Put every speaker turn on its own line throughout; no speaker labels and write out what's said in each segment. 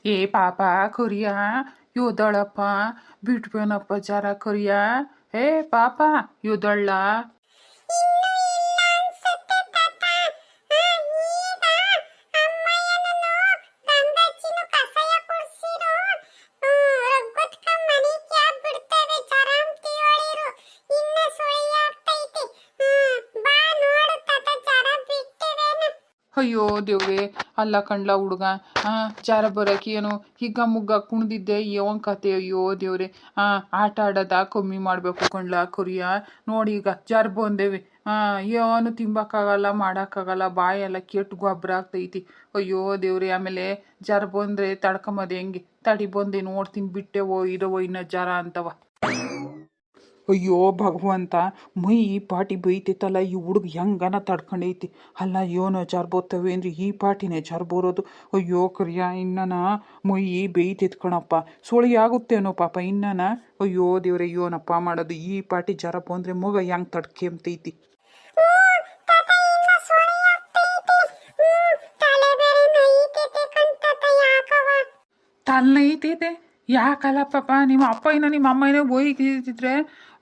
ಏ ಪಾಪ ಕೊರಿಯ ಯೋದಳಪ್ಪ ಬಿಟ್ಬೇನಪ್ಪ ಜರ ಕೊರಿಯ ಏ ಪಾಪ ಯೋದಳ್ಳ ಅಯ್ಯೋ ದೇವ್ರೆ ಅಲ್ಲ ಕಣ್ಲ ಹುಡುಗ ಜಾರ ಬರಕ್ಕೆ ಏನು ಹಿಗ್ಗ ಮುಗ್ಗ ಕುಣ್ದಿದ್ದೆ ಯಾವನ್ ಕತೆ ಅಯ್ಯೋ ದೇವ್ರೆ ಆಟ ಆಡೋದ ಕಮ್ಮಿ ಮಾಡಬೇಕು ಕಣ್ಲ ಕೊರಿಯ ನೋಡಿ ಈಗ ಜಾರ ಬಂದೇವಿ ಏನು ತಿಂಬಕ್ಕಾಗಲ್ಲ ಮಾಡೋಕ್ಕಾಗಲ್ಲ ಬಾಯೆಲ್ಲ ಕೆಟ್ಟು ಗೊಬ್ಬರ ಆಗ್ತೈತಿ ಅಯ್ಯೋ ದೇವ್ರೆ ಆಮೇಲೆ ಜಾರ ಬಂದರೆ ತಡ್ಕೊಂಬದು ಹೆಂಗೆ ತಡಿ ಬಂದೆ ನೋಡ್ತೀನಿ ಬಿಟ್ಟೆವೋ ಇರವೋ ಇನ್ನ ಜಾರ ಅಂತವ ಅಯ್ಯೋ ಭಗವಂತ ಮೈ ಪಾಟಿ ಬೈತೈತಲ್ಲ ಈ ಹುಡುಗ ಹೆಂಗನ ತಡ್ಕೊಂಡೈತಿ ಅಲ್ಲ ಏನೋ ಜಾರ್ ಬೋತವೆ ಅಂದ್ರೆ ಈ ಪಾಟಿನೇ ಜಾರ್ ಬೋರೋದು ಅಯ್ಯೋ ಕರಿಯ ಇನ್ನನ ಮೈ ಬೇಯ್ತೈತ್ ಕಣಪ್ಪ ಸುಳಿ ಆಗುತ್ತೇನೋ ಪಾಪ ಇನ್ನನ ಅಯ್ಯೋ ದೇವ್ರೆ ಏನಪ್ಪ ಮಾಡೋದು ಈ ಪಾಟಿ ಜಾರ ಬಂದ್ರೆ ಮಗ ಹೆಂಗ್ ತಡ್ಕೆಂತೈತಿ ತಲೆ ಐತೈತೆ ಯಾಕಲ್ಲ ಪಾಪ ನಿಮ್ಮ ಅಪ್ಪ ಏನೋ ನಿಮ್ಮ ಅಮ್ಮ ಏನೋ ಒಯ್ದಿದ್ರೆ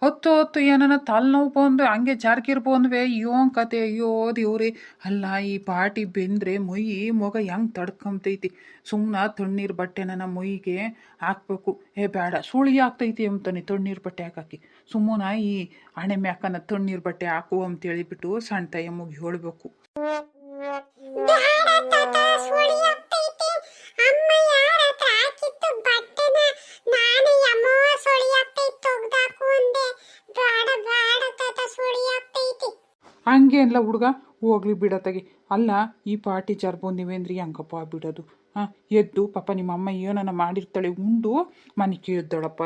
ಹೊತ್ತು ಹೊತ್ತು ಏನನ ತಲೆನೋವು ಬಂದು ಹಂಗೆ ಜಾರ್ಕಿರ್ ಬಂದ್ವೆ ಯೋನ್ ಕತೆ ಅಯ್ಯೋ ದೇವ್ರಿ ಅಲ್ಲ ಈ ಪಾಟಿ ಬೆಂದ್ರೆ ಮೈ ಮೊಗ ಹೆಂಗೆ ತಡ್ಕೊಂತೈತಿ ಸುಮ್ಮನೆ ತಣ್ಣೀರು ಬಟ್ಟೆ ನನ್ನ ಮೈಗೆ ಹಾಕ್ಬೇಕು ಬೇಡ ಸುಳಿ ಆಗ್ತೈತಿ ಅಂತಾನೆ ತಣ್ಣೀರು ಬಟ್ಟೆ ಹಾಕಿ ಸುಮ್ಮನೆ ಈ ಹಣೆ ಮ್ಯಾಕನ ತಣ್ಣೀರು ಬಟ್ಟೆ ಹಾಕು ಅಂತ ಹೇಳಿಬಿಟ್ಟು ಸಣ್ಣ ತಾಯಮ್ಮಗೆ ಹೇಳ್ಬೇಕು ಹಂಗೆ ಅಲ್ಲ ಹುಡುಗ ಹೋಗ್ಲಿ ಬಿಡತ್ತಾಗೆ ಅಲ್ಲ ಈ ಪಾರ್ಟಿ ಜಾರ್ ಬಂದಿವೆ ಅಂದ್ರೆ ಹೆಂಗಪ್ಪ ಬಿಡೋದು ಎದ್ದು ಪಾಪ ನಿಮ್ಮ ಅಮ್ಮ ಏನನ್ನ ಮಾಡಿರ್ತಾಳೆ ಉಂಡು ಮನೆಗೆ ಎದ್ದಳಪ್ಪ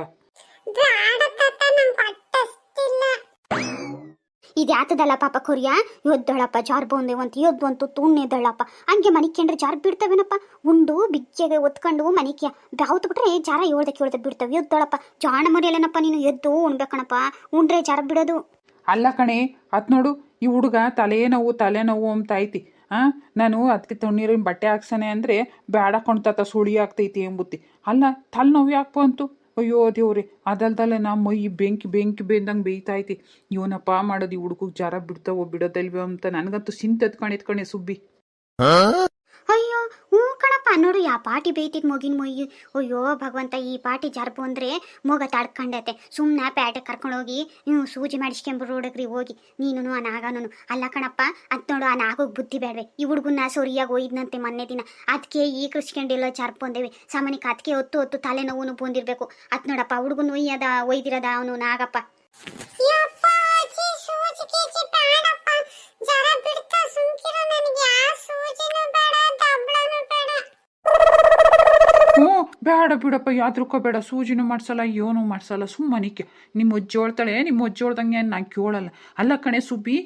ಇದು ಯಾತದಲ್ಲ ಪಾಪ ಕೊರಿಯ ಎದ್ದಳಪ್ಪ ಜಾರ್ ಬಂದೇವಂತ ಎದ್ವಂತು ತುಣ್ಣೆದ್ದಳಪ್ಪ ಹಂಗೆ ಮನಿಕೊಂಡ್ರೆ ಜಾರ್ ಬಿಡ್ತವೇನಪ್ಪ ಉಂಡು ಬಿಜ್ಜೆಗೆ ಒತ್ಕೊಂಡು ಮನಿಕೆ ಬ್ಯಾವ್ತು ಬಿಟ್ರೆ ಜಾರ ಏಳ್ದಕ್ಕೆ ಬಿಡ್ತವೆ ಎದ್ದಳಪ್ಪ ಜಾಣ ಮರಿಯಲ್ಲೇನಪ್ಪ ನೀನು ಎದ್ದು ಉಣ್ಬೇಕಣಪ್ಪ ಉಂಡ್ರೆ ಜಾರ ಬಿಡೋದು
ಅಲ್ಲ ಕಣೆ ಅದ್ ನೋಡು ಈ ಹುಡುಗ ತಲೆನೋವು ಅಂತ ಐತಿ ನಾನು ಅದಕ್ಕೆ ತಣ್ಣೀರಿನ ಬಟ್ಟೆ ಹಾಕ್ಸಾನೆ ಅಂದರೆ ಬೇಡ ಕೊಂಡ್ತಾತ ಸುಳಿ ಆಗ್ತೈತಿ ಎಂಬುತ್ತಿ ಅಲ್ಲ ತಲೆನೋವು ಯಾಕಪ್ಪ ಅಂತು ಅಯ್ಯೋ ದೇವ್ರಿ ಅದಲ್ದಲ್ಲೇ ನಾ ಮೈ ಬೆಂಕಿ ಬೇಯ್ದಂಗೆ ಬೇಯ್ತೈತಿ ಇವನಪ್ಪ ಮಾಡೋದು ಈ ಹುಡುಗಿಗೆ ಜಾರ ಬಿಡ್ತಾವೋ ಬಿಡೋದಲ್ವೋ ಅಂತ ನನಗಂತೂ ಸಿಂತ ಸುಬ್ಬಿ
ಅಯ್ಯೋ ಹ್ಞೂ ಕಣಪ್ಪ ನೋಡು ಯಾ ಪಾಟಿ ಬೇಯ್ತಿದ್ ಮೊಗಿನ ಮೊಯ್ಯಿ ಅಯ್ಯೋ ಭಗವಂತ ಈ ಪಾಟಿ ಜರ್ಬು ಅಂದ್ರೆ ಮೊಗ ತಡ್ಕೊಂಡೈತೆ ಸುಮ್ಮನೆ ಪ್ಯಾಟೆ ಕರ್ಕೊಂಡೋಗಿ ಸೂಜಿ ಮಾಡಿಸ್ಕೊಂಬರು ಹುಡುಗ್ರಿ ಹೋಗಿ ನೀನು ಆ ನಾಗನೂ ಅಲ್ಲ ಕಣಪ್ಪ ಅದ್ ನೋಡು ಆ ನಾಗೋಗಿ ಬುದ್ಧಿ ಬೇಡವೆ ಈ ಹುಡುಗನ್ನ ಸೊರಿಯಾಗಿ ಒಯ್ದನಂತೆ ಮೊನ್ನೆ ದಿನ ಅದಕ್ಕೆ ಈ ಕೃಷ್ಕೊಂಡೆಲ್ಲ ಜಾರ್ ಬಂದೇವೆ ಸಾಮಾನ್ಯಕ್ಕೆ ಅದಕ್ಕೆ ಹೊತ್ತು ತಲೆನೋವು ಬಂದಿರಬೇಕು ಅದ್ ನೋಡಪ್ಪ ಹುಡುಗನ ಒಯ್ದಿರದ ಅವನು ನಾಗಪ್ಪ
ಬೇಡ ಬಿಡಪ್ಪ ಯಾವ್ದ್ರಕೋಬೇಡ ಸೂಜಿನೂ ಮಾಡ್ಸಲ್ಲ ಏನೂ ಮಾಡ್ಸಲ್ಲ ಸುಮ್ಮನಿಕೆ ನಿಮ್ಮ ಅಜ್ಜಿ ಹೇಳ್ತಾಳೆ ನಿಮ್ಮ ಅಜ್ಜಿ ಹೇಳ್ದಂಗೆ ನಾನು ಕೇಳಲ್ಲ ಅಲ್ಲ ಕಣೆ ಸುಬ್ಬಿ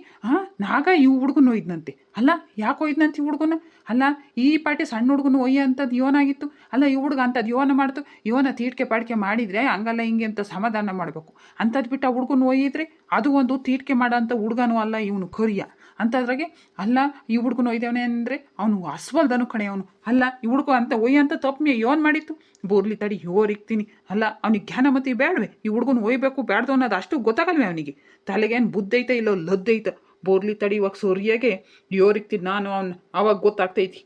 ನಾಗ ಈ ಹುಡುಗನ ಒಯ್ದನಂತೆ ಅಲ್ಲ ಯಾಕೆ ಒಯ್ದನಂತೆ ಈ ಹುಡುಗನ ಅಲ್ಲ ಈ ಪಾಟಿ ಸಣ್ಣ ಹುಡುಗನ ಒಯ್ಯ ಅಂಥದ್ದು ಯೋನಾಗಿತ್ತು ಅಲ್ಲ ಈ ಹುಡುಗ ಅಂಥದ್ದು ಯೋನ ಮಾಡ್ತು ಯೋನ ತೀಟ್ಕೆ ಪಾಟ್ಕೆ ಮಾಡಿದರೆ ಹಂಗಲ್ಲ ಹಿಂಗೆ ಅಂತ ಸಮಾಧಾನ ಮಾಡಬೇಕು ಅಂಥದ್ದು ಬಿಟ್ಟು ಆ ಹುಡುಗನ ಒಯ್ಯಿದ್ರೆ ಅದು ಒಂದು ತೀಟ್ಕೆ ಮಾಡೋ ಅಂಥ ಹುಡುಗನೂ ಅಲ್ಲ ಇವನು ಕರಿಯ ಅಂಥದ್ರಾಗೆ ಅಲ್ಲ ಈ ಹುಡುಗನ ಒಯ್ದವನೇ ಅಂದರೆ ಅವನು ಅಸ್ವಲ್ದನು ಕಣೆ ಅವನು ಅಲ್ಲ ಈ ಹುಡುಗ ಅಂತ ಒಯ್ಯ ಅಂತ ತಪ್ಪು ಯೋನ್ ಮಾಡಿತ್ತು ಬೋರ್ಲಿ ತಡಿ ಯೋರಿಕ್ತೀನಿ ಅಲ್ಲ ಅವನಿಗೆ ಜ್ಞಾನಮತಿ ಬೇಡವೆ ಈ ಹುಡುಗನ ಒಯ್ಬೇಕು ಬೇಡ್ದು ಅನ್ನೋದು ಅಷ್ಟು ಗೊತ್ತಾಗಲ್ವೇ ಅವನಿಗೆ ತಲೆಗೇನು ಬುದ್ಧೈತೆ ಇಲ್ಲ ಲದ್ದೈತೆ ಬೋರ್ಲಿ ತಡಿ ಇವಾಗ ಸೊರಿಯಾಗೆ ಯೋರಿಕ್ತೀನಿ ನಾನು ಅವನು ಅವಾಗ ಗೊತ್ತಾಗ್ತೈತಿ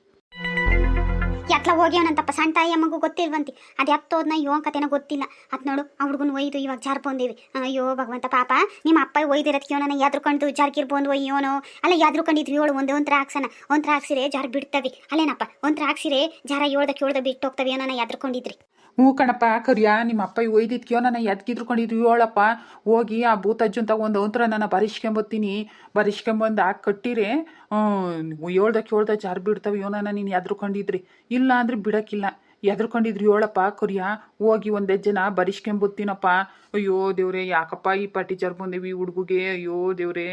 ಎತ್ಲ ಹೋಗ್ಯವನಂತಪ್ಪ ಸಣ್ಣ ತಾಯಿ ಅಮ್ಮಗೂ ಗೊತ್ತಿಲ್ವಂತಿ ಅದು ಎತ್ತೋದ್ನ ಯೋನ್ ಕತೆನೋ ಗೊತ್ತಿಲ್ಲ ಅದ್ ನೋಡು ಆ ಹುಡುಗನ ಒಯ್ದು ಇವಾಗ ಜಾರ್ ಬಂದೇವಿ ಅಯ್ಯೋ ಭಗವಂತ ಪಾಪ ನಿಮ್ಮ ಅಪ್ಪ ಒಯ್ದಿರತ್ಕೆ ಯೋನ ಯಾದ್ರುಕೊಂಡು ಜಾರ್ಕಿರ್ ಬಂದು ಒಯ್ಯೋನೋ ಅಲ್ಲ ಯಾದ್ರುಕೊಂಡಿದ್ವಿ ಏಳು ಒಂಥರ ಹಾಕ್ಸನ ಒಂಥರ ಹಾಕ್ಸಿರೆ ಜಾರ್ ಬಿಡ್ತವಿ ಅಲ್ಲೇನಪ್ಪ ಒಂಥರ ಹಾಕ್ಸಿರೆ ಜಾರ ಏಳ್ದ ಬಿಟ್ಟು ಹೋಗ್ತವೆ ಏನೋ ಯಾದ್ರುಕೊಂಡಿದ್ರಿ
ಹ್ಞೂ ಕಣಪ್ಪ ಕರಿಯ ನಿಮ್ಮ ಅಪ್ಪ ಒಯ್ದಿದ್ಕೋ ನನ್ನ ಎದ್ಗಿದ್ರುಕೊಂಡಿದ್ರು ಹೇಳಪ್ಪ ಹೋಗಿ ಆ ಭೂತಜ್ಜು ಅಂತ ಒಂದು ಒಂಥರ ನಾನು ಬರಿಸ್ಕೊಂಬಂದು ಹಾಕಿ ಕಟ್ಟಿರೆ ಹೇಳ್ದ ಜಾರ್ ಬಿಡ್ತಾವೆ ಯೋನ ನೀನು ಎದ್ರುಕೊಂಡಿದ್ರಿ ಇಲ್ಲ ಅಂದ್ರೆ ಬಿಡೋಕ್ಕಿಲ್ಲ ಎದ್ರುಕೊಂಡಿದ್ರು ಹೇಳಪ್ಪ ಕರಿಯ ಹೋಗಿ ಒಂದು ಹೆಜ್ಜೆನ ಬರಿಸ್ಕೊಂಬತ್ತೀನಪ್ಪ ಅಯ್ಯೋ ದೇವ್ರೆ ಯಾಕಪ್ಪ ಈ ಪಾಟಿ ಜಾರ್ ಬಂದೇವಿ ಈ ಹುಡುಗಿಗೆ ಅಯ್ಯೋ ದೇವ್ರೆ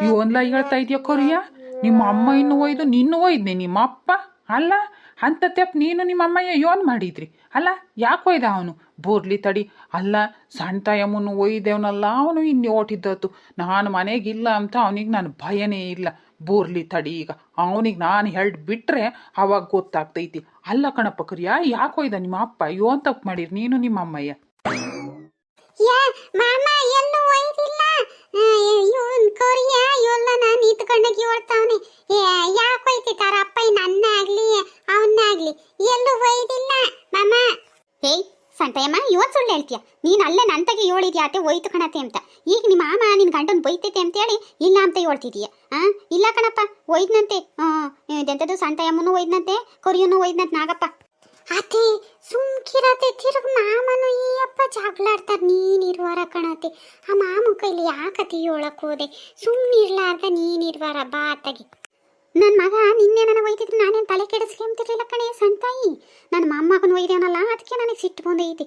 ಇವನ್ಲ ಹೇಳ್ತಾ ಇದೆಯಾ ಕೊರಿಯ ನಿಮ್ಮ ಅಮ್ಮ ಇನ್ನು ಒಯ್ದು ನಿನ್ನೂ ಒಯ್ದ್ನೆ ನಿಮ್ಮ ಅಪ್ಪ ಅಲ್ಲ ಅಂತ ತೆಪ್ ನೀನು ನಿಮ್ಮ ಅಮ್ಮಯ್ಯ ಯೋನ್ ಮಾಡಿದ್ರಿ ಅಲ್ಲ ಯಾಕೆ ಒಯ್ದ ಅವನು ಬೋರ್ಲಿ ತಡಿ. ಅಲ್ಲ ಸಣ್ಣ ತಾಯಮ್ಮನ್ನು ಒಯ್ದೇವನಲ್ಲ, ಅವನು ಇನ್ನು ಓಟಿದ್ದತ್ತು. ನಾನು ಮನೆಗಿಲ್ಲ ಅಂತ ಅವನಿಗೆ ನಾನು ಭಯನೇ ಇಲ್ಲ. ಬೋರ್ಲಿ ತಡಿ, ಈಗ ಅವನಿಗೆ ನಾನು ಹೇಳ್ದು ಬಿಟ್ಟರೆ ಅವಾಗ ಗೊತ್ತಾಗ್ತೈತಿ. ಅಲ್ಲ ಕಣಪ್ಪ ಕರಿಯ, ಯಾಕೆ ಒಯ್ದ ನಿಮ್ಮ ಅಪ್ಪ? ಯೋನ್ ತಪ್ಪು ಮಾಡಿರಿ ನೀನು ನಿಮ್ಮ ಅಮ್ಮಯ್ಯ?
ಯಾ ಮಾಮ ಎಲ್ಲೂ ಒಯ್ದಿಲ್ಲ. ಇವನ್ ಕೊರಿಯ ಎಲ್ಲ ನಾನು ನಿಂತ್ಕೊಂಡಾಗ ಹೇಳ್ತಾವನೆ, ಯಾಕೆ ಒಯ್ತಿತ್ತಾರ ಅಪ್ಪ? ನನ್ನ ಆಗ್ಲಿ ಅವನ್ನ ಆಗ್ಲಿ ಎಲ್ಲೂ ಒಯ್ದಿಲ್ಲ ಮಾಮ. ಹೇಯ್ ಸಂತಯ್ಯಮ್ಮ, ಇವತ್ತು ಸುಳ್ಳು ಹೇಳ್ತೀಯ ನೀನು? ಅಲ್ಲೇ ನಂತಗೆ ಹೇಳಿದ್ಯಾತೆ ಒಯ್ತು ಕಣತೆ ಅಂತ. ಈಗ ನಿಮ್ಮ ಮಾಮ ನಿನ್ನ ಗಂಡನ ಬೈತೈತೆ ಅಂತೇಳಿ ಇಲ್ಲ ಅಂತ ಹೇಳ್ತಿದೀಯ. ಇಲ್ಲ ಕಣಪ್ಪ, ಒಯ್ದನಂತೆ. ಇದೆಂಥದ್ದು ಸಂತಯ್ಯಮ್ಮನೂ ಒಯ್ದನಂತೆ, ಕೊರಿಯನು ಒಯ್ದನಂತೆ ನಾಗಪ್ಪ. ಅದೇ ಸುಮ್ಕಿರತೆ. ತಿರುಗಿ ಮಾಮನು ಈ ಅಪ್ಪ ಜಾಗ್ಲಾಡ್ತಾರ. ನೀನಿರುವಾರ ಕಣತೆ. ಆ ಮಾಮ ಕೈಲಿ ಯಾಕತಿ ಹೇಳಕ್ ಹೋದೆ? ಸುಮ್ಮನಿರ್ಲಾರ್ದ ನೀನಿರುವಾರ ಬಾ ಅತ್ತಗೆ. ನನ್ನ ಮಗ ನಿನ್ನೆ ನನ್ನ ಒಯ್ದಿದ್ರೆ ನಾನೇನು ತಲೆ ಕೆಡಿಸ್ಕೊಂತಿರ್ಲಿಲ್ಲ ಕಣೆ ಸಣ್ಣ ತಾಯಿ. ನನ್ನ ಮೊಮ್ಮಗನ ಒಯ್ದೇವನಲ್ಲ, ಅದಕ್ಕೆ ನನಗೆ ಸಿಟ್ಟು ಬಂದೈತಿ.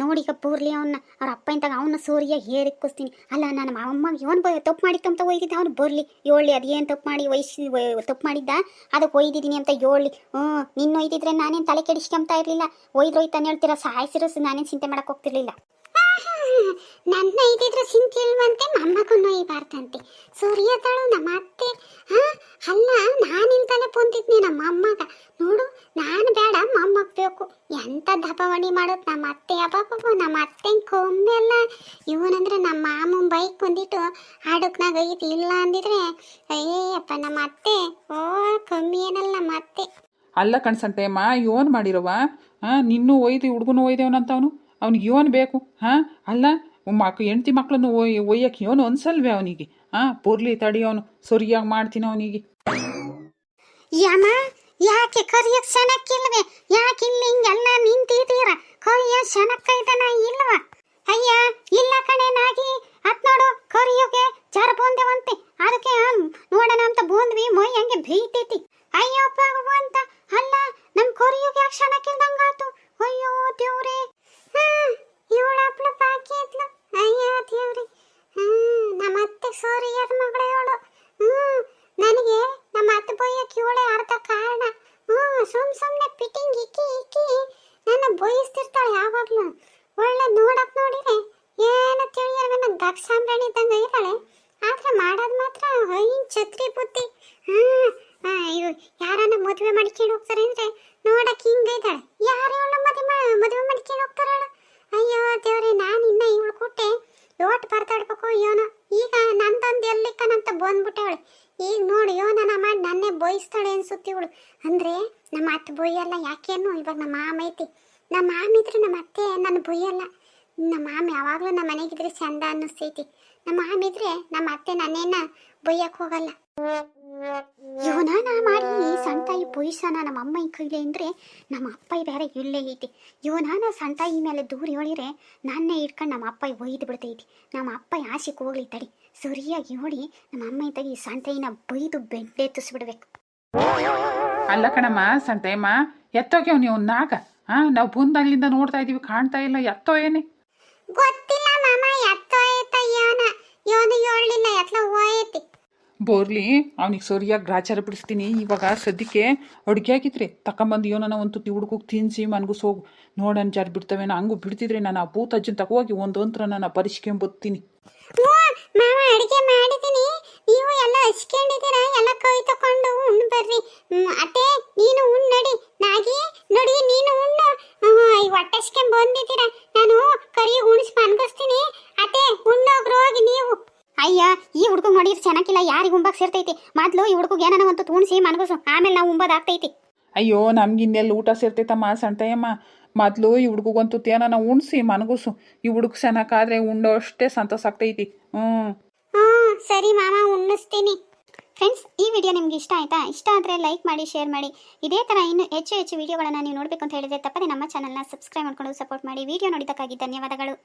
ನೋಡೀಗ ಪೂರ್ಲಿ ಅವನ್ನ ಅವ್ರ ಅಪ್ಪ ಇಂತಾಗ ಅವನ್ನ ಸೋರಿಯ ಹೇರಿಕ್ಕಿಸ್ತೀನಿ. ಅಲ್ಲ ನನ್ನ ಮೊಮ್ಮಗ ಇವನು ತಪ್ಪು ಮಾಡಿತ್ತು ಅಂತ ಒಯ್ದಿದ್ದ, ಅವನು ಬರಲಿ ಹೇಳಿ ಅದೇನು ತಪ್ಪು ಮಾಡಿ ತಪ್ಪು ಮಾಡಿದ್ದ, ಅದಕ್ಕೆ ಒಯ್ದಿದ್ದೀನಿ ಅಂತ ಹೇಳಿ. ನಿನ್ನ ಒಯ್ದಿದ್ರೆ ನಾನೇನು ತಲೆ ಕೆಡಿಸ್ಕೊಂತ ಇರಲಿಲ್ಲ. ಒಯ್ದ್ರೋಯ್ತಾನೆ ಹೇಳ್ತೀರ, ಸಾಯಿಸಿರೋಸು ನಾನೇನು ಚಿಂತೆ ಮಾಡಕ್ಕೆ ಹೋಗ್ತಿರ್ಲಿಲ್ಲ. ನನ್ನ ಇದ್ದಿದ್ರೆ ಸಿಂತಿಲ್ವಂತೆ, ಮೊಮ್ಮಗನ್ನು ಒಯ್ಬಾರ್ದಂತೆ. ಸೂರ್ಯದಳು ನಮ್ಮ ಅತ್ತೆ. ಅಲ್ಲ ನಾನಿನ್ ತಲೆ ಪೊಂದಿದ್ನಿ ನಮ್ಮ ಮೊಮ್ಮಗ. ನೋಡು ನಾನು ಬೇಡ, ಮೊಮ್ಮಗ ಬೇಕು. ಎಂತ ದಬವಣಿ ಮಾಡೋದು ನಮ್ಮ ಅತ್ತೆ. ಅಬ್ಬಬ್ಬ ನಮ್ಮ ಅತ್ತೆ ಕೊಮ್ಮೆಲ್ಲ. ಇವನಂದ್ರೆ ನಮ್ಮ ಮಾಮನ್ ಬೈಕ್ ಬಂದಿಟ್ಟು ಆಡಕ್ನಾಗ ಐತಿ. ಇಲ್ಲ ಅಂದಿದ್ರೆ ಅಯ್ಯಪ್ಪ ನಮ್ಮ ಅತ್ತೆ ಕಮ್ಮಿ ಏನಲ್ಲ ನಮ್ಮ ಅತ್ತೆ.
ಅಲ್ಲ ಕಣ್ಸಂತೆಯಮ್ಮ, ಯೋನ್ ಮಾಡಿರವ ನಿನ್ನೂ ಒಯ್ದು ಹುಡುಗನು ಒಯ್ದೇವನಂತವನು. ಅವ್ನಿಗೆ ಯೋನ್ ಬೇಕು. ಅಲ್ಲ ಹೆಂಡ್ತಿ ಮಕ್ಳನ್ನು ಒಯ್ಯಕ್ಕೆ ಯೋನು ಅನ್ಸಲ್ವೇ ಅವನಿಗೆ? ಪುರ್ಲಿ ತಡಿ, ಅವನು ಸರಿಯಾಗಿ ಮಾಡ್ತೀನಿ ಅವನಿಗೆ.
ಯಮ್ಮ ಯಾಕೆ ಕರಿಯಕ್ಕೆ ಶನಕ್ಕಿಲ್ವೇ? ಯಾಕೆ ಇಲ್ಲಿ ಹಿಂಗೆಲ್ಲ ನಿಂತಿದ್ದೀರ? ಕರಿಯ ಶನಕ್ಕೈತನ ಇಲ್ವ? ಅಯ್ಯ ಇಲ್ಲ ಕಣೆ ನಾಗಿ. ಅತ್ ನೋಡು ಕರಿಯೋಗೆ ಜರ ಬಂದೇವಂತೆ, ಅದಕ್ಕೆ ನೋಡೋಣ ಅಂತ ಬಂದ್ವಿ. ಮೈ ಹಂಗೆ ಬೇಯ್ತೈತಿ. ಅಯ್ಯೋ ಭಗವಂತ, ಅಲ್ಲ ನಮ್ ಕೊರಿಯೋಗೆ ಯಾಕೆ ಶನಕ್ಕಿಲ್ದಂಗಾತು? ಅಯ್ಯೋ ದೇವ್ರೆ. ಇವಳ ಹಪ್ಳ ಬಾಕಿ ಇದ್ಲು. ಅಯ್ಯೋ ದೇವ್ರಿ. ನಮ್ಮ ಅತ್ತೆ ಸೋರಿಯರ ಮಗಳು ಇವಳು. ನನಗೆ ನಮ್ಮ ಅತ್ತೆ ಬೊಯ್ಯಕ್ಕೆ ಇವಳೇ ಅರ್ಧ ಕಾರಣ. ಸುಮ್ನೆ ಪಿಟಿಂಗ್ ಇಕ್ಕಿ ಇಕ್ಕಿ ನನ್ನ ಬೊಯ್ಯಿಸ್ತಿರ್ತಾಳೆ ಯಾವಾಗ್ಲೂ. ಒಳ್ಳೆ ನೋಡಕ್ ನೋಡಿರೆ ಏನು ತಿಳಿಯಲ್ಲ, ನನ್ನ ಗಪ್ ಸಾಂಬ್ರಾಣಿ ಇದ್ದಂಗೆ ಇದ್ದಾಳೆ. ಆದ್ರೆ ಮಾಡೋದು ಮಾತ್ರ ಹಿಂಗ್ ಛತ್ರಿ ಬುದ್ಧಿ. ಇವು ಯಾರನ್ನ ಮದುವೆ ಮಾಡ್ಕೊಂಡು ಹೋಗ್ತಾರೆ ಅಂದ್ರೆ ನೋಡಕ್ ಹಿಂಗ ಇದ್ದಾಳೆ. ಯಾರು ಇವಳ ಮದುವೆ ಮಾಡ್ಕೊಂಡು ಹೋಗ್ತಾರ? ಅಯ್ಯೋ ದೇವ್ರಿ, ನಾನು ಇನ್ನ ಇವಳು ಕೂಟೆ ಲೋಟ್ ಬರ್ತಾಡ್ಬೇಕು. ಯೋನ ಈಗ ನಂದೊಂದು ಎಲ್ಲಿಕ್ಕನಂತ ಬಂದ್ಬಿಟ್ಟವಳೆ. ಈಗ ನೋಡಿ ಯೋನನ ಮಾಡಿ ನನ್ನೇ ಬೊಯ್ಸ್ತಾಳೆ ಅನ್ಸುತ್ತೆ ಇವಳು. ಅಂದ್ರೆ ನಮ್ಮ ಅತ್ತೆ ಬೊಯ್ಯಲ್ಲ. ಯಾಕೇನು ಇವಾಗ ನಮ್ಮ ಮಾಮ ಐತಿ. ನಮ್ಮ ಮಾಮ ಇದ್ರೆ ನಮ್ಮ ಅತ್ತೆ ನನ್ನ ಬೊಯ್ಯಲ್ಲ. ನಮ್ಮ ಮಾಮ ಯಾವಾಗಲೂ ನಮ್ಮ ಮನೆಗಿದ್ರೆ ಚಂದ ಅನ್ನಿಸ್ತೈತಿ. ನಮ್ಮ ಮಾಮ ಇದ್ರೆ ನಮ್ಮ ಅತ್ತೆ ನನ್ನೇನ ಬೊಯ್ಯಕ್ಕೆ ಹೋಗಲ್ಲ. ಇವನ ಮಾಡಿ ಸಣ್ಣ ತಾಯಿ ಬೊಯ್ಸನ ನಮ್ಮ ಅಮ್ಮ ಈ ಕೈಲೆ ಅಂದ್ರೆ ನಮ್ಮ ಅಪ್ಪ ಬೇರೆ ಇಲ್ಲೇ ಐತಿ. ಇವನ ಸಣ್ಣ ತಾಯಿ ಮೇಲೆ ದೂರ ಹೇಳಿರೆ ನನ್ನೇ ಇಟ್ಕೊಂಡು ನಮ್ಮ ಅಪ್ಪ ಒಯ್ದು ಬಿಡ್ತೈತಿ. ನಮ್ಮ ಅಪ್ಪ ಆಸೆಗೆ ಹೋಗ್ಲಿ ತಡಿ, ಸರಿಯಾಗಿ ಹೇಳಿ ನಮ್ಮ ಅಮ್ಮ ಇದ್ದಾಗ ಈ ಸಣ್ಣ ತಾಯಿನ ಬೈದು ಬೆಡ್ಡೆ ತುಸಿಬಿಡ್ಬೇಕು.
ಅಲ್ಲ ಕಣಮ್ಮ ಸಂತೆಯಮ್ಮ, ಎತ್ತೋಗ್ಯವ್ ನೀವು ನಾಗ. ನಾವು ಬಂದಾಗ್ಲಿಂದ ನೋಡ್ತಾ ಇದೀವಿ, ಕಾಣ್ತಾ ಇಲ್ಲ. ಎತ್ತೋ ಏನೇ
ಗೊತ್ತಿಲ್ಲ ಮಾಮ. ಎತ್ತೋ ಐತ ಯೋನು ಹೇಳಲಿಲ್ಲ, ಎತ್ಲ ಹೋಯ್ತಿ.
ಬೋರ್ಲಿ ಅವ್ನಿಗೆ ಸರಿಯಾಗಿ ಗ್ರಾಚಾರ ಬಿಡಿಸ್ತೀನಿ. ಇವಾಗ ಸದ್ಯಕ್ಕೆ ಅಡುಗೆ ಆಗಿದ್ರೆ ತಕೊಂಬಂದು ಯೋನನ ಒಂದು ತುತ್ತಿ ಹುಡುಕೋಗಿ ತಿನ್ಸಿ ಮನ್ಗುಸ್ ಹೋಗು. ನೋಡೋಣ ಜಾರ್ ಬಿಡ್ತವೇನೋ. ಹಂಗೂ ಬಿಡ್ತಿದ್ರೆ ನಾನು ಆ ಭೂತ ಅಜ್ಜನ್ ತಗೋಗಿ ಒಂದೊಂದ್ರ ನಾನು ಪರಿಸ್ಕೊಂಬತ್ತೀನಿ.
ಮಾಮ ಅಡಿಗೆ ಮಾಡಿದ್ದೀನಿ, ನೀವು ಎಲ್ಲ ಹಚ್ಕೊಂಡಿದ್ದೀರಾ. ಎಲ್ಲ ಕೈ ತಕೊಂಡು ಉಣ್ಣು ಬರ್ರಿ. ಅತ್ತೆ ನೀನು ಉಣ್ಣು ನಡಿ. ನಾಗಿ ನೋಡಿ ನೀನು ಉಣ್ಣು. ಹೊಟ್ಟೆಸ್ಕೊಂಡ್ ಬಂದಿದ್ದೀರಾ. ನಾನು ಕರಿ ಉಣಿಸಿ ಮನ್ಗಿಸ್ತೀನಿ. ಅತ್ತೆ ಉಣ್ಣೋಗ್ರು ಹೋಗಿ ನೀವು. ಅಯ್ಯ ಈ ಹುಡುಗ ನೋಡಿದ್ರೆ ಚೆನ್ನಾಗಿಲ್ಲ. ಯಾರಿಗೆ ಉಂಬಾಕ್ ಸೇರ್ತೈತಿ? ಮೊದ್ಲು ಈ ಹುಡುಗ ಏನಾನ ಒಂದು ಉಣಿಸಿ ಮನ್ಗಸು, ಆಮೇಲೆ ನಾವು ಉಂಬೋದಾಗ್ತೈತಿ.
ಅಯ್ಯೋ ನಮ್ಗಿನ್ನೆಲ್ಲ ಊಟ ಸೇರ್ತೈತಮ್ಮ ಸಂಟಯ್ಯಮ್ಮ. ಮೊದಲು ಈ ಹುಡುಗಂತೂ ಏನಾನ ಉಣಿಸಿ ಮನಗುಸು. ಈ ಹುಡುಗ ಚೆನ್ನಾಗಾದ್ರೆ ಉಂಡೋ ಅಷ್ಟೇ ಸಂತೋಷ ಆಗ್ತೈತಿ.
ಸರಿ ಮಾಮ, ಉಣ್ಣಿಸ್ತೀನಿ. ಫ್ರೆಂಡ್ಸ್, ಈ ವಿಡಿಯೋ ನಿಮ್ಗೆ ಇಷ್ಟ ಆಯ್ತಾ? ಇಷ್ಟ ಆದರೆ ಲೈಕ್ ಮಾಡಿ, ಶೇರ್ ಮಾಡಿ. ಇದೇ ಥರ ಇನ್ನೂ ಹೆಚ್ಚು ವಿಡಿಯೋಗಳನ್ನು ನೀವು ನೋಡಬೇಕು ಅಂತ ಹೇಳಿದರೆ ತಪ್ಪದೆ ನಮ್ಮ ಚಾನಲ್ನ ಸಬ್ಸ್ಕ್ರೈಬ್ ಮಾಡ್ಕೊಂಡು ಸಪೋರ್ಟ್ ಮಾಡಿ. ವಿಡಿಯೋ ನೋಡಿದ್ದಕ್ಕಾಗಿ ಧನ್ಯವಾದಗಳು.